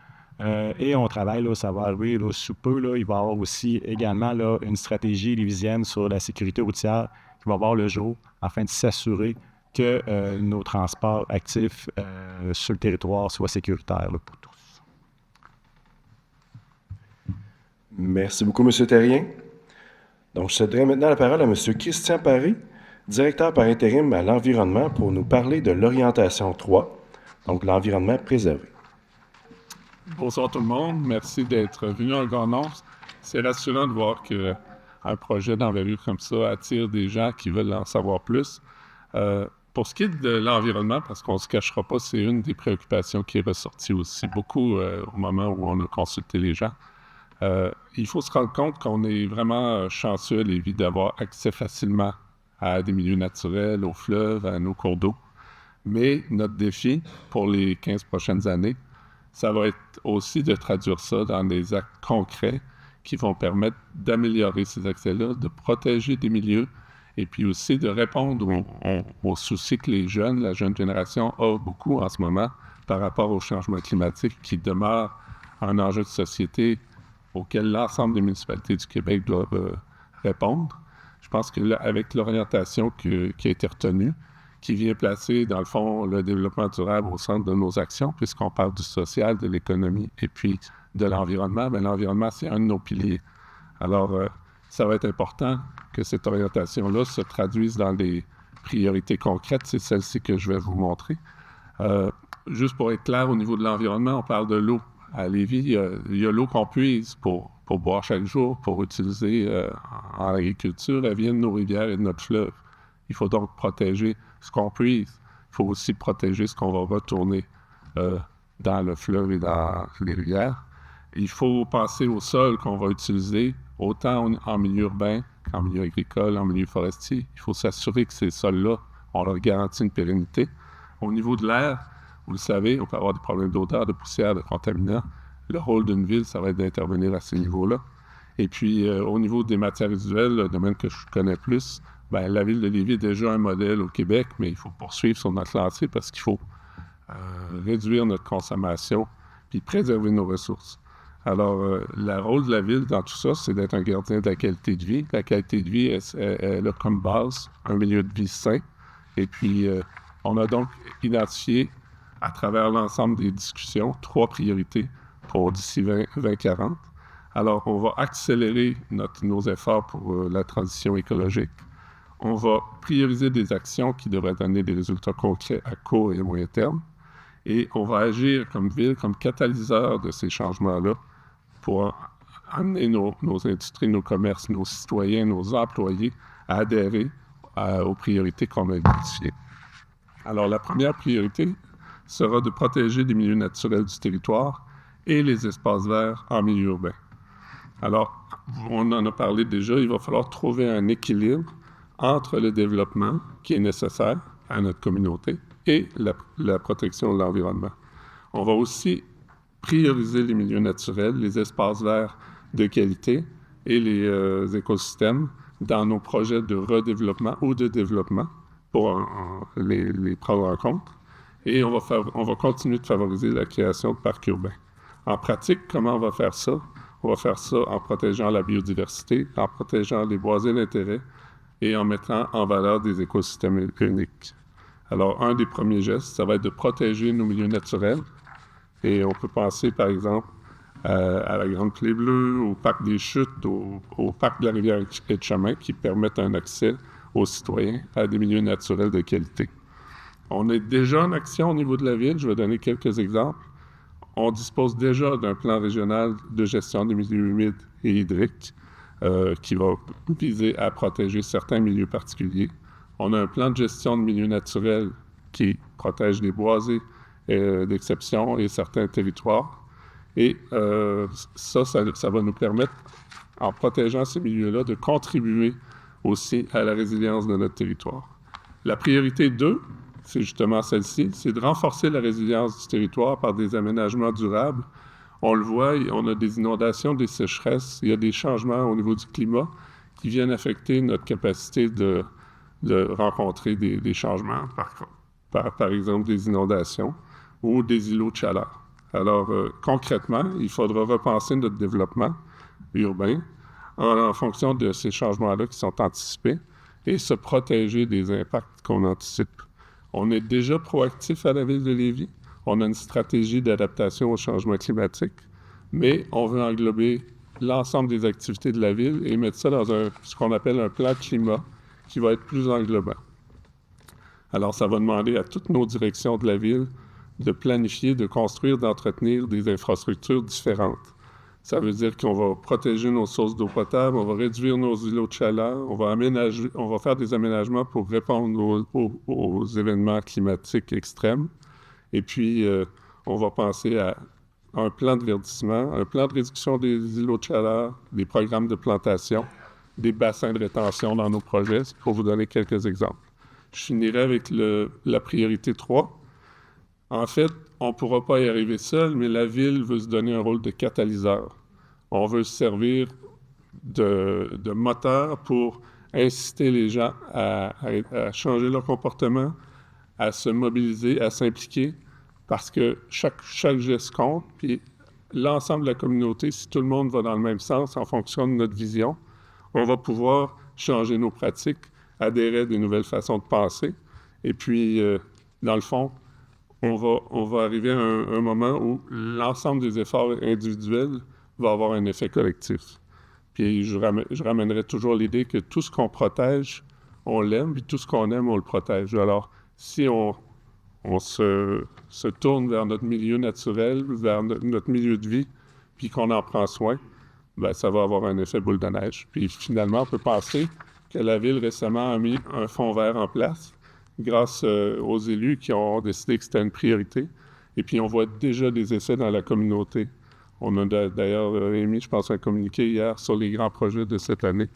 Et on travaille, là, ça va arriver là, sous peu, là, il va y avoir aussi également là, une stratégie lévisienne sur la sécurité routière qui va voir le jour afin de s'assurer que nos transports actifs sur le territoire soient sécuritaires là, pour tous. Merci beaucoup, M. Terrien. Donc, je céderai maintenant la parole à M. Christian Paré, directeur par intérim à l'environnement, pour nous parler de l'orientation 3, donc l'environnement préservé. Bonsoir tout le monde. Merci d'être venu en grand nombre. C'est rassurant de voir qu'un projet d'envergure comme ça attire des gens qui veulent en savoir plus. Pour ce qui est de l'environnement, parce qu'on ne se cachera pas, c'est une des préoccupations qui est ressortie aussi beaucoup au moment où on a consulté les gens. Il faut se rendre compte qu'on est vraiment chanceux à Lévis d'avoir accès facilement à des milieux naturels, aux fleuves, à nos cours d'eau. Mais notre défi pour les 15 prochaines années, ça va être aussi de traduire ça dans des actes concrets qui vont permettre d'améliorer ces accès-là, de protéger des milieux et puis aussi de répondre aux soucis que les jeunes, la jeune génération a beaucoup en ce moment par rapport au changement climatique qui demeure un enjeu de société auquel l'ensemble des municipalités du Québec doivent répondre. Je pense que là, avec l'orientation qui a été retenue, qui vient placer, dans le fond, le développement durable au centre de nos actions, puisqu'on parle du social, de l'économie et puis de l'environnement. Bien, l'environnement, c'est un de nos piliers. Alors, ça va être important que cette orientation-là se traduise dans des priorités concrètes. C'est celle-ci que je vais vous montrer. Juste pour être clair, au niveau de l'environnement, on parle de l'eau. À Lévis, il y a l'eau qu'on puise pour boire chaque jour, pour utiliser en agriculture. Elle vient de nos rivières et de notre fleuve. Il faut donc protéger ce qu'on puise. Il faut aussi protéger ce qu'on va retourner dans le fleuve et dans les rivières. Il faut penser au sol qu'on va utiliser, autant en milieu urbain qu'en milieu agricole, en milieu forestier. Il faut s'assurer que ces sols-là, on leur garantit une pérennité. Au niveau de l'air, vous le savez, on peut avoir des problèmes d'odeur, de poussière, de contaminants. Le rôle d'une ville, ça va être d'intervenir à ces niveaux-là. Et puis, au niveau des matières résiduelles, le domaine que je connais plus, bien, la ville de Lévis est déjà un modèle au Québec, mais il faut poursuivre sur notre lancée parce qu'il faut réduire notre consommation puis préserver nos ressources. Alors, le rôle de la ville dans tout ça, c'est d'être un gardien de la qualité de vie. La qualité de vie, elle a comme base un milieu de vie sain. Et puis, on a donc identifié, à travers l'ensemble des discussions, 3 priorités pour d'ici 2040. Alors, on va accélérer nos efforts pour la transition écologique. On va prioriser des actions qui devraient donner des résultats concrets à court et à moyen terme. Et on va agir comme ville, comme catalyseur de ces changements-là pour amener nos industries, nos commerces, nos citoyens, nos employés à adhérer aux priorités qu'on a identifiées. Alors, la première priorité sera de protéger les milieux naturels du territoire et les espaces verts en milieu urbain. Alors, on en a parlé déjà, il va falloir trouver un équilibre entre le développement qui est nécessaire à notre communauté et la protection de l'environnement. On va aussi prioriser les milieux naturels, les espaces verts de qualité et les écosystèmes dans nos projets de redéveloppement ou de développement pour les prendre en compte. Et on va continuer de favoriser la création de parcs urbains. En pratique, comment on va faire ça? On va faire ça en protégeant la biodiversité, en protégeant les boisés d'intérêt et en mettant en valeur des écosystèmes uniques. Alors, un des premiers gestes, ça va être de protéger nos milieux naturels. Et on peut penser, par exemple, à la Grande Clé Bleue, au Parc des Chutes, au Parc de la rivière Etchemin, qui permettent un accès aux citoyens à des milieux naturels de qualité. On est déjà en action au niveau de la ville. Je vais donner quelques exemples. On dispose déjà d'un plan régional de gestion des milieux humides et hydriques qui va viser à protéger certains milieux particuliers. On a un plan de gestion de milieux naturels qui protège les boisés d'exception et certains territoires. Et ça va nous permettre, en protégeant ces milieux-là, de contribuer aussi à la résilience de notre territoire. La priorité 2, c'est justement celle-ci, c'est de renforcer la résilience du territoire par des aménagements durables. On le voit, on a des inondations, des sécheresses, il y a des changements au niveau du climat qui viennent affecter notre capacité de rencontrer des changements, par exemple des inondations ou des îlots de chaleur. Alors, concrètement, il faudra repenser notre développement urbain en fonction de ces changements-là qui sont anticipés et se protéger des impacts qu'on anticipe. On est déjà proactif à la ville de Lévis. On a une stratégie d'adaptation au changement climatique, mais on veut englober l'ensemble des activités de la ville et mettre ça dans ce qu'on appelle un plan climat qui va être plus englobant. Alors, ça va demander à toutes nos directions de la ville de planifier, de construire, d'entretenir des infrastructures différentes. Ça veut dire qu'on va protéger nos sources d'eau potable, on va réduire nos îlots de chaleur, on va faire des aménagements pour répondre aux événements climatiques extrêmes. Et puis, on va penser à un plan de verdissement, un plan de réduction des îlots de chaleur, des programmes de plantation, des bassins de rétention dans nos projets, pour vous donner quelques exemples. Je finirai avec la priorité 3. En fait, on ne pourra pas y arriver seul, mais la ville veut se donner un rôle de catalyseur. On veut se servir de moteur pour inciter les gens à changer leur comportement, à se mobiliser, à s'impliquer, parce que chaque geste compte, puis l'ensemble de la communauté, si tout le monde va dans le même sens en fonction de notre vision, on va pouvoir changer nos pratiques, adhérer à des nouvelles façons de penser, et puis, dans le fond, on va arriver à un moment où l'ensemble des efforts individuels va avoir un effet collectif. Puis je ramènerai toujours l'idée que tout ce qu'on protège, on l'aime, puis tout ce qu'on aime, on le protège. Alors, si on se tourne vers notre milieu naturel, vers notre milieu de vie, puis qu'on en prend soin, bien, ça va avoir un effet boule de neige. Puis finalement, on peut penser que la Ville récemment a mis un fonds vert en place grâce aux élus qui ont décidé que c'était une priorité. Et puis, on voit déjà des effets dans la communauté. On a d'ailleurs émis, je pense, un communiqué hier sur les grands projets de cette année.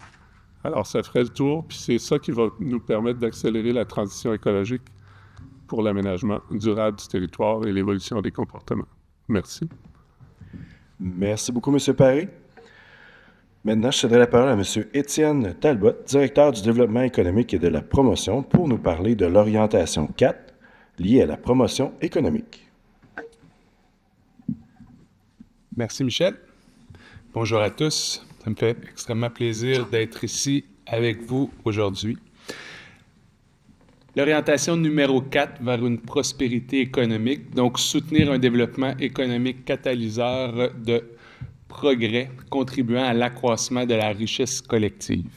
Alors, ça ferait le tour, puis c'est ça qui va nous permettre d'accélérer la transition écologique pour l'aménagement durable du territoire et l'évolution des comportements. Merci. Merci beaucoup, M. Paré. Maintenant, je céderai la parole à M. Étienne Talbot, directeur du développement économique et de la promotion, pour nous parler de l'orientation 4 liée à la promotion économique. Merci, Michel. Bonjour à tous. Ça me fait extrêmement plaisir d'être ici avec vous aujourd'hui. L'orientation numéro 4 vers une prospérité économique, donc soutenir un développement économique catalyseur de progrès contribuant à l'accroissement de la richesse collective.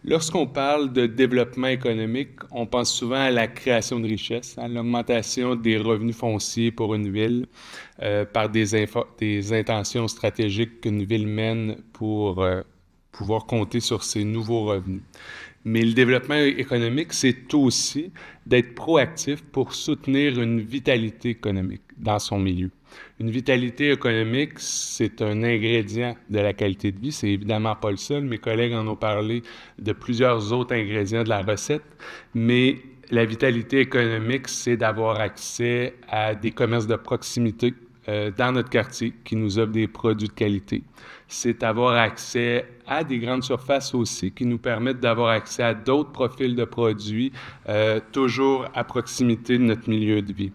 Lorsqu'on parle de développement économique, on pense souvent à la création de richesse, à l'augmentation des revenus fonciers pour une ville par des intentions stratégiques qu'une ville mène pour pouvoir compter sur ces nouveaux revenus. Mais le développement économique, c'est aussi d'être proactif pour soutenir une vitalité économique dans son milieu. Une vitalité économique, c'est un ingrédient de la qualité de vie. C'est évidemment pas le seul. Mes collègues en ont parlé de plusieurs autres ingrédients de la recette. Mais la vitalité économique, c'est d'avoir accès à des commerces de proximité dans notre quartier qui nous offrent des produits de qualité. C'est avoir accès à des grandes surfaces aussi qui nous permettent d'avoir accès à d'autres profils de produits toujours à proximité de notre milieu de vie.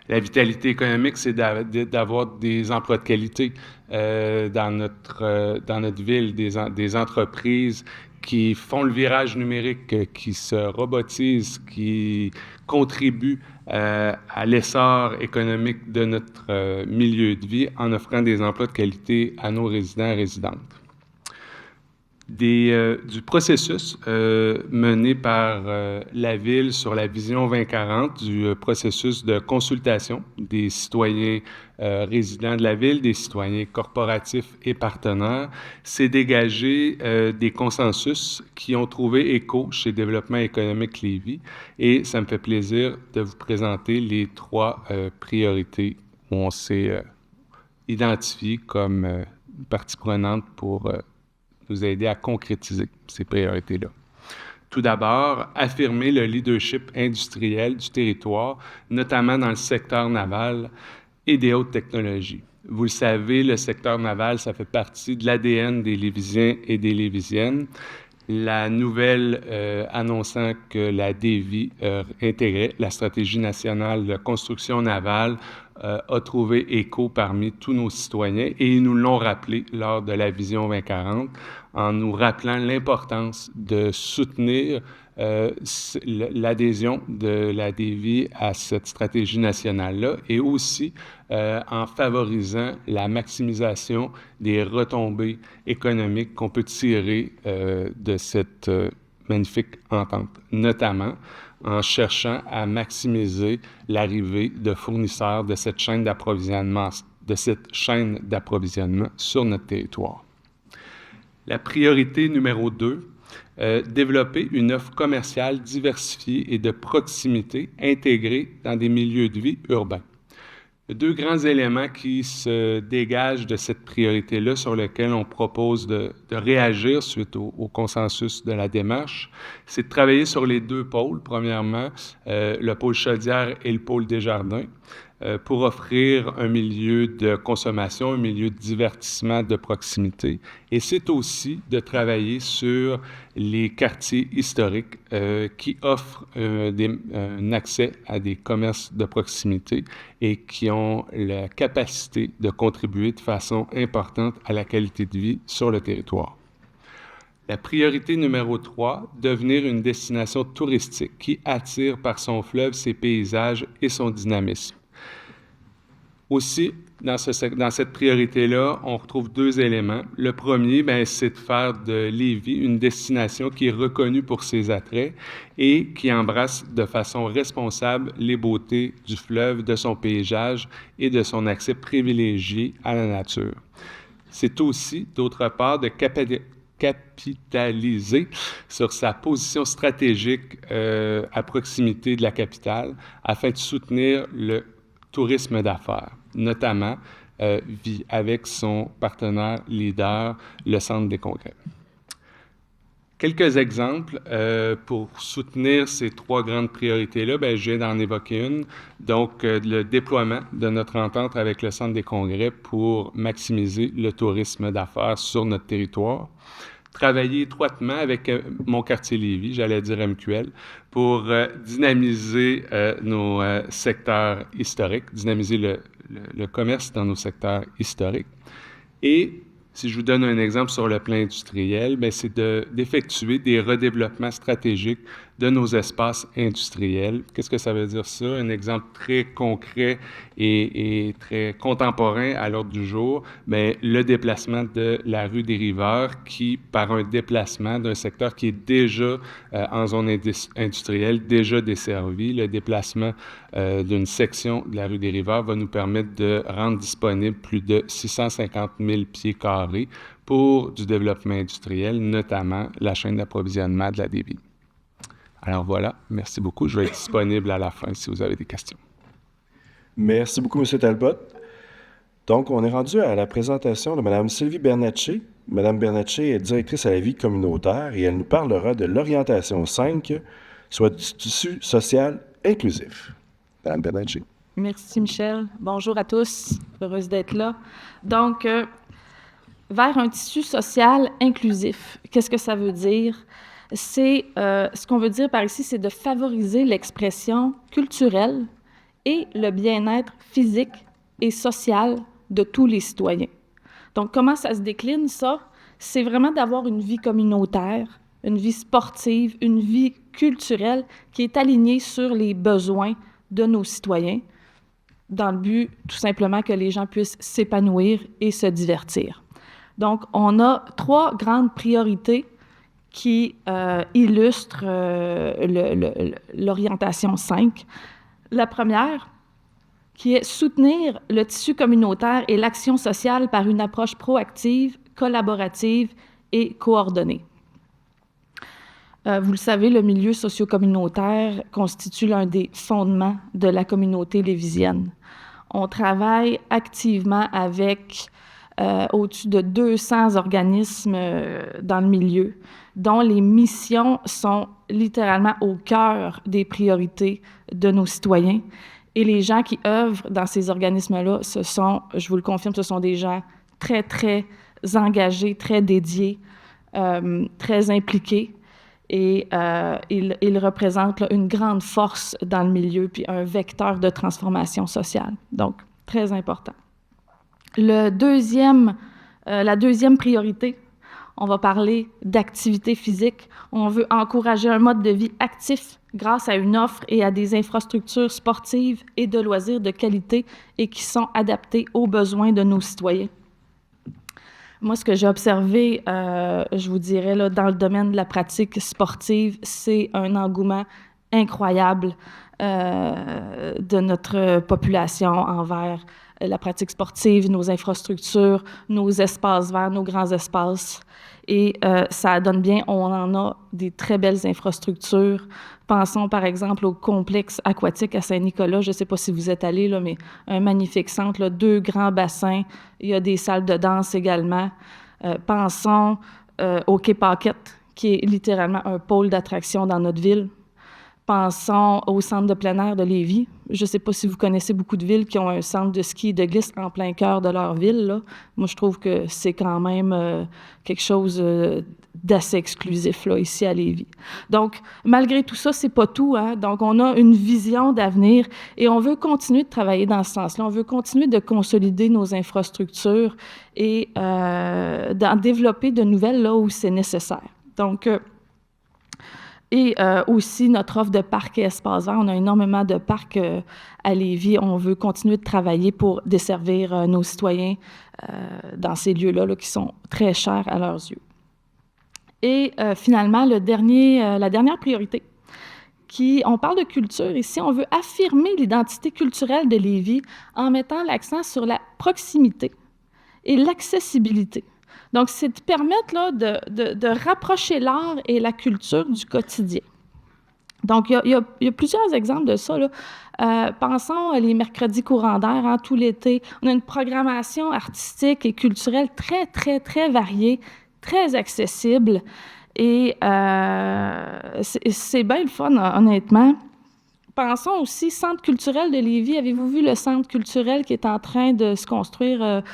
La vitalité économique, c'est d'avoir des emplois de qualité dans notre ville, des entreprises qui font le virage numérique, qui se robotisent, qui contribuent à l'essor économique de notre milieu de vie en offrant des emplois de qualité à nos résidents et résidentes. Du processus mené par la Ville sur la Vision 2040, du processus de consultation des citoyens résidents de la Ville, des citoyens corporatifs et partenaires, s'est dégagé des consensus qui ont trouvé écho chez Développement économique Lévis. Et ça me fait plaisir de vous présenter les 3 priorités où on s'est identifié comme partie prenante pour nous aider à concrétiser ces priorités-là. Tout d'abord, affirmer le leadership industriel du territoire, notamment dans le secteur naval et des hautes technologies. Vous le savez, le secteur naval, ça fait partie de l'ADN des Lévisiens et des Lévisiennes. La nouvelle annonçant que la DEVI intégrait la stratégie nationale de construction navale a trouvé écho parmi tous nos citoyens et ils nous l'ont rappelé lors de la Vision 2040 en nous rappelant l'importance de soutenir l'adhésion de la DEVI à cette stratégie nationale-là et aussi en favorisant la maximisation des retombées économiques qu'on peut tirer de cette magnifique entente, notamment en cherchant à maximiser l'arrivée de fournisseurs de cette chaîne d'approvisionnement sur notre territoire. La priorité numéro 2, développer une offre commerciale diversifiée et de proximité intégrée dans des milieux de vie urbains. Il y a 2 grands éléments qui se dégagent de cette priorité-là sur lesquels on propose de réagir suite au consensus de la démarche. C'est de travailler sur les 2 pôles. Premièrement, le pôle Chaudière et le pôle Desjardins pour offrir un milieu de consommation, un milieu de divertissement de proximité. Et c'est aussi de travailler sur les quartiers historiques qui offrent un accès à des commerces de proximité et qui ont la capacité de contribuer de façon importante à la qualité de vie sur le territoire. La priorité numéro 3, devenir une destination touristique qui attire par son fleuve, ses paysages et son dynamisme. Aussi, dans cette priorité-là, on retrouve 2 éléments. Le premier, c'est de faire de Lévis une destination qui est reconnue pour ses attraits et qui embrasse de façon responsable les beautés du fleuve, de son paysage et de son accès privilégié à la nature. C'est aussi, d'autre part, de capitaliser sur sa position stratégique à proximité de la capitale afin de soutenir le tourisme d'affaires, notamment avec son partenaire leader, le Centre des congrès. Quelques exemples pour soutenir ces 3 grandes priorités-là, je viens d'en évoquer une. Donc, le déploiement de notre entente avec le Centre des congrès pour maximiser le tourisme d'affaires sur notre territoire. Travailler étroitement avec mon quartier Lévis, j'allais dire MQL, pour dynamiser nos secteurs historiques, dynamiser le commerce dans nos secteurs historiques. Et si je vous donne un exemple sur le plan industriel, c'est d'effectuer des redéveloppements stratégiques de nos espaces industriels. Qu'est-ce que ça veut dire ça? Un exemple très concret et très contemporain à l'ordre du jour, le déplacement de la rue des Riveurs qui, par un déplacement d'un secteur qui est déjà en zone industrielle, déjà desservi, le déplacement d'une section de la rue des Riveurs va nous permettre de rendre disponible plus de 650 000 pieds carrés pour du développement industriel, notamment la chaîne d'approvisionnement de la DEVI. Alors voilà, merci beaucoup. Je vais être disponible à la fin si vous avez des questions. Merci beaucoup, M. Talbot. Donc, on est rendu à la présentation de Mme Sylvie Bernatchez. Mme Bernatchez est directrice à la vie communautaire et elle nous parlera de l'orientation 5, soit du tissu social inclusif. Mme Bernatchez. Merci, Michel. Bonjour à tous. Heureuse d'être là. Donc, vers un tissu social inclusif, qu'est-ce que ça veut dire? C'est, ce qu'on veut dire par ici, c'est de favoriser l'expression culturelle et le bien-être physique et social de tous les citoyens. Donc, comment ça se décline, ça? C'est vraiment d'avoir une vie communautaire, une vie sportive, une vie culturelle qui est alignée sur les besoins de nos citoyens, dans le but, tout simplement, que les gens puissent s'épanouir et se divertir. Donc, on a 3 grandes priorités qui illustrent l'orientation 5. La première, qui est soutenir le tissu communautaire et l'action sociale par une approche proactive, collaborative et coordonnée. Vous le savez, le milieu socio-communautaire constitue l'un des fondements de la communauté lévisienne. On travaille activement avec au-dessus de 200 organismes dans le milieu, dont les missions sont littéralement au cœur des priorités de nos citoyens Et les gens qui œuvrent dans ces organismes-là, je vous le confirme, ce sont des gens très, très engagés, très dédiés, très impliqués. Et ils représentent là, une grande force dans le milieu, puis un vecteur de transformation sociale. Donc, très important. La deuxième priorité, on va parler d'activité physique. On veut encourager un mode de vie actif grâce à une offre et à des infrastructures sportives et de loisirs de qualité et qui sont adaptées aux besoins de nos citoyens. Moi, ce que j'ai observé, je vous dirais, là, dans le domaine de la pratique sportive, c'est un engouement incroyable de notre population envers la pratique sportive, nos infrastructures, nos espaces verts, nos grands espaces. Et ça donne bien, on en a des très belles infrastructures. Pensons par exemple au complexe aquatique à Saint-Nicolas. Je ne sais pas si vous êtes allés, là, mais un magnifique centre, là, 2 grands bassins. Il y a des salles de danse également. Pensons au Quai Paquette, qui est littéralement un pôle d'attraction dans notre ville. Pensons au centre de plein air de Lévis. Je ne sais pas si vous connaissez beaucoup de villes qui ont un centre de ski et de glisse en plein cœur de leur ville, là. Moi, je trouve que c'est quand même quelque chose d'assez exclusif là, ici à Lévis. Donc, malgré tout ça, c'est pas tout, hein? Donc, on a une vision d'avenir et on veut continuer de travailler dans ce sens-là. On veut continuer de consolider nos infrastructures et d'en développer de nouvelles là où c'est nécessaire. Donc, et aussi, notre offre de parcs et espaces verts. On a énormément de parcs à Lévis. On veut continuer de travailler pour desservir nos citoyens dans ces lieux-là là, qui sont très chers à leurs yeux. Et finalement, la dernière priorité, on parle de culture ici. On veut affirmer l'identité culturelle de Lévis en mettant l'accent sur la proximité et l'accessibilité. Donc, c'est de permettre là, de rapprocher l'art et la culture du quotidien. Donc, il y a plusieurs exemples de ça, là. Pensons les mercredis courants d'air, hein, tout l'été. On a une programmation artistique et culturelle très, très, très variée, très accessible. Et c'est bien le fun, honnêtement. Pensons aussi Centre culturel de Lévis. Avez-vous vu le centre culturel qui est en train de se construire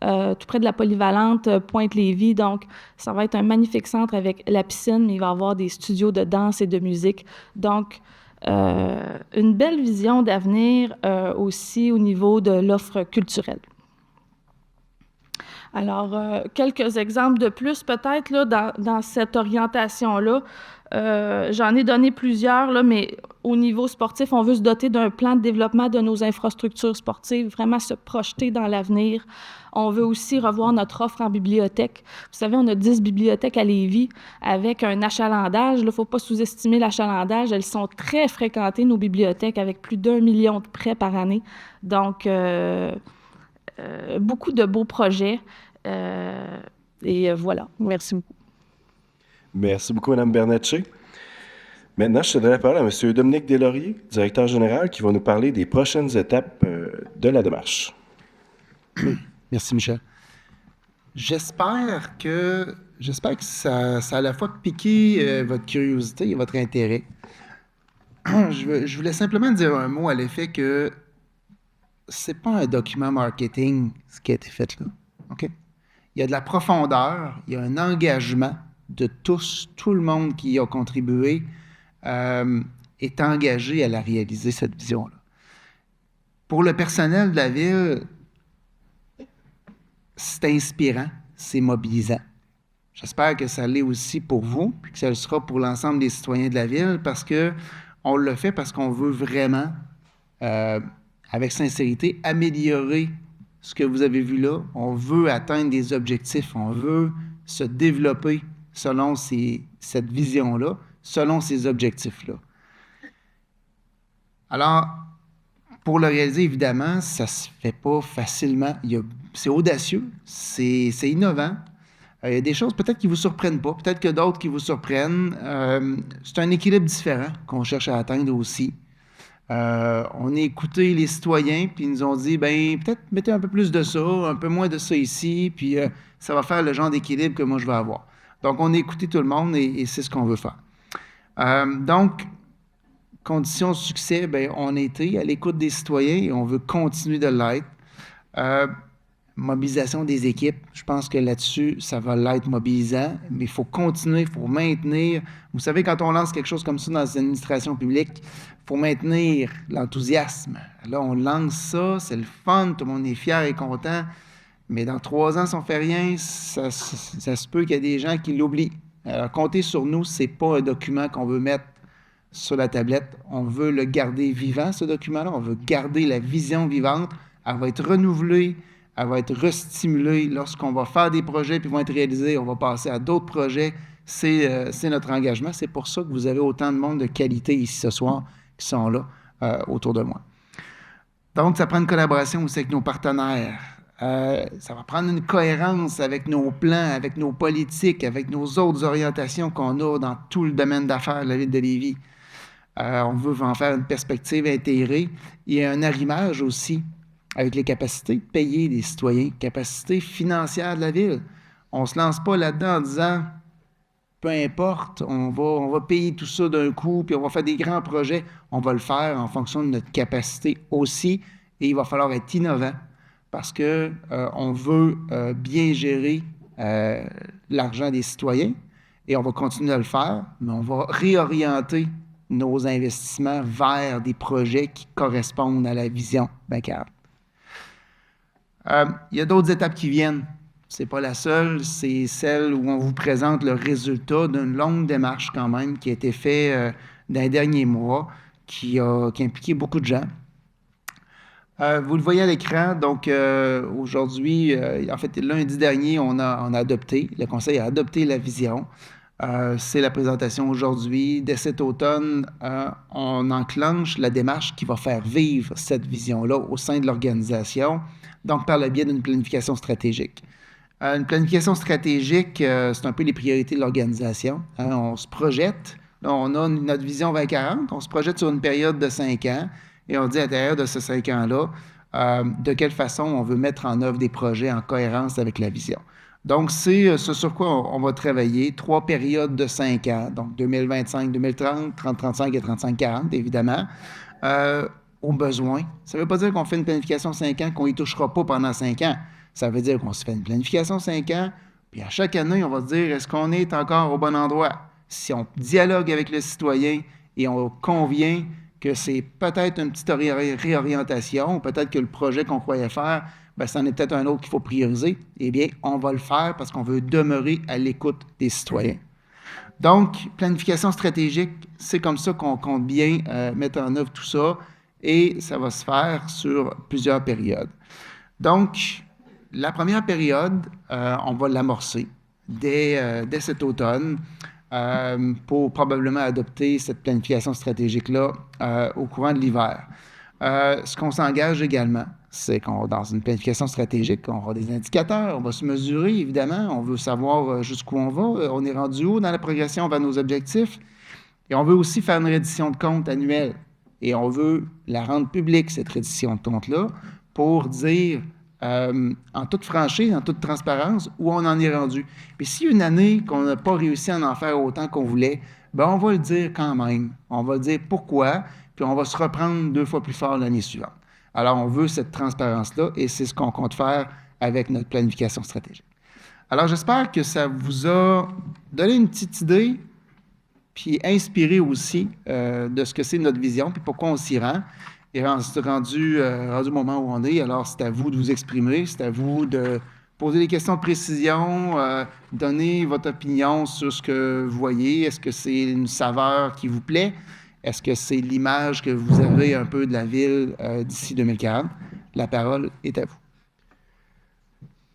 tout près de la polyvalente Pointe-Lévis? Donc, ça va être un magnifique centre avec la piscine, mais il va y avoir des studios de danse et de musique. Donc, une belle vision d'avenir aussi au niveau de l'offre culturelle. Alors, quelques exemples de plus peut-être là, dans cette orientation-là. J'en ai donné plusieurs, là, mais au niveau sportif, on veut se doter d'un plan de développement de nos infrastructures sportives, vraiment se projeter dans l'avenir. On veut aussi revoir notre offre en bibliothèque. Vous savez, on a 10 bibliothèques à Lévis avec un achalandage. Il ne faut pas sous-estimer l'achalandage. Elles sont très fréquentées, nos bibliothèques, avec plus d'1 million de prêts par année. Donc, beaucoup de beaux projets. Et voilà. Merci beaucoup. Merci beaucoup, Mme Bernatchez. Maintenant, je céderai la parole à M. Dominique Deslauriers, directeur général, qui va nous parler des prochaines étapes de la démarche. Merci, Michel. J'espère que ça a à la fois piqué votre curiosité et votre intérêt. Je voulais simplement dire un mot à l'effet que c'est pas un document marketing, ce qui a été fait là. OK? Il y a de la profondeur, il y a un engagement de tous, tout le monde qui y a contribué est engagé à la réaliser, cette vision-là. Pour le personnel de la ville, c'est inspirant, c'est mobilisant. J'espère que ça l'est aussi pour vous, puis que ça le sera pour l'ensemble des citoyens de la ville, parce qu'on le fait parce qu'on veut vraiment, avec sincérité, améliorer ce que vous avez vu là. On veut atteindre des objectifs, on veut se développer selon cette vision-là, selon ces objectifs-là. Alors, pour le réaliser, évidemment, ça ne se fait pas facilement. C'est audacieux, c'est innovant. Il y a des choses peut-être qui ne vous surprennent pas, peut-être que d'autres qui vous surprennent. C'est un équilibre différent qu'on cherche à atteindre aussi. On a écouté les citoyens, puis ils nous ont dit, peut-être mettez un peu plus de ça, un peu moins de ça ici, puis ça va faire le genre d'équilibre que moi je veux avoir. Donc, on a écouté tout le monde et c'est ce qu'on veut faire. Donc, condition de succès, bien, on a été à l'écoute des citoyens et on veut continuer de l'être. Mobilisation des équipes, je pense que là-dessus, ça va l'être mobilisant, mais il faut continuer, il faut maintenir. Vous savez, quand on lance quelque chose comme ça dans les administrations publiques, il faut maintenir l'enthousiasme. Là, on lance ça, c'est le fun, tout le monde est fier et content, mais dans 3 ans, si on ne fait rien, ça se peut qu'il y ait des gens qui l'oublient. Alors, comptez sur nous, ce n'est pas un document qu'on veut mettre sur la tablette. On veut le garder vivant, ce document-là. On veut garder la vision vivante. Elle va être renouvelée, elle va être restimulée lorsqu'on va faire des projets puis vont être réalisés. On va passer à d'autres projets. C'est notre engagement. C'est pour ça que vous avez autant de monde de qualité ici ce soir qui sont là autour de moi. Donc, ça prend une collaboration aussi avec nos partenaires. Ça va prendre une cohérence avec nos plans, avec nos politiques, avec nos autres orientations qu'on a dans tout le domaine d'affaires de la Ville de Lévis. On veut en faire une perspective intégrée. Il y a un arrimage aussi avec les capacités de payer des citoyens, capacités financières de la Ville. On ne se lance pas là-dedans en disant, peu importe, on va payer tout ça d'un coup, puis on va faire des grands projets. On va le faire en fonction de notre capacité aussi, et il va falloir être innovant parce qu'on veut bien gérer l'argent des citoyens, et on va continuer à le faire, mais on va réorienter nos investissements vers des projets qui correspondent à la vision BACAD. Il y a d'autres étapes qui viennent. Ce n'est pas la seule, c'est celle où on vous présente le résultat d'une longue démarche quand même qui a été faite dans les derniers mois, qui a impliqué beaucoup de gens. Vous le voyez à l'écran, donc aujourd'hui, en fait lundi dernier, on a adopté, le Conseil a adopté la vision. C'est la présentation aujourd'hui. Dès cet automne, on enclenche la démarche qui va faire vivre cette vision-là au sein de l'organisation, donc par le biais d'une planification stratégique. Une planification stratégique, c'est un peu les priorités de l'organisation. On se projette. Là, on a notre vision 2040. On se projette sur une période de 5 ans et on dit à l'intérieur de ces 5 ans-là, de quelle façon on veut mettre en œuvre des projets en cohérence avec la vision. Donc, c'est ce sur quoi on va travailler. 3 périodes de 5 ans, donc 2025-2030, 30-35 et 35-40, évidemment, au besoin. Ça ne veut pas dire qu'on fait une planification 5 ans, qu'on n'y touchera pas pendant 5 ans. Ça veut dire qu'on se fait une planification 5 ans, puis à chaque année, on va se dire, est-ce qu'on est encore au bon endroit? Si on dialogue avec le citoyen et on convient que c'est peut-être une petite réorientation, peut-être que le projet qu'on croyait faire, bien, c'en est peut-être un autre qu'il faut prioriser, eh bien, on va le faire parce qu'on veut demeurer à l'écoute des citoyens. Donc, planification stratégique, c'est comme ça qu'on compte bien mettre en œuvre tout ça, et ça va se faire sur plusieurs périodes. Donc, la première période, on va l'amorcer dès cet automne pour probablement adopter cette planification stratégique-là au courant de l'hiver. Ce qu'on s'engage également, c'est qu'on, dans une planification stratégique, on aura des indicateurs, on va se mesurer, évidemment, on veut savoir jusqu'où on va, on est rendu où dans la progression vers nos objectifs, et on veut aussi faire une reddition de compte annuelle, et on veut la rendre publique, cette reddition de compte-là, pour dire en toute franchise, en toute transparence, où on en est rendu. Puis si une année qu'on n'a pas réussi à en faire autant qu'on voulait, bien, on va le dire quand même. On va dire pourquoi, puis on va se reprendre 2 fois plus fort l'année suivante. Alors, on veut cette transparence-là, et c'est ce qu'on compte faire avec notre planification stratégique. Alors, j'espère que ça vous a donné une petite idée, puis inspiré aussi de ce que c'est notre vision, puis pourquoi on s'y rend. Et rendu au moment où on est, alors c'est à vous de vous exprimer, c'est à vous de poser des questions de précision, donner votre opinion sur ce que vous voyez. Est-ce que c'est une saveur qui vous plaît? Est-ce que c'est l'image que vous avez un peu de la ville d'ici 2040? La parole est à vous.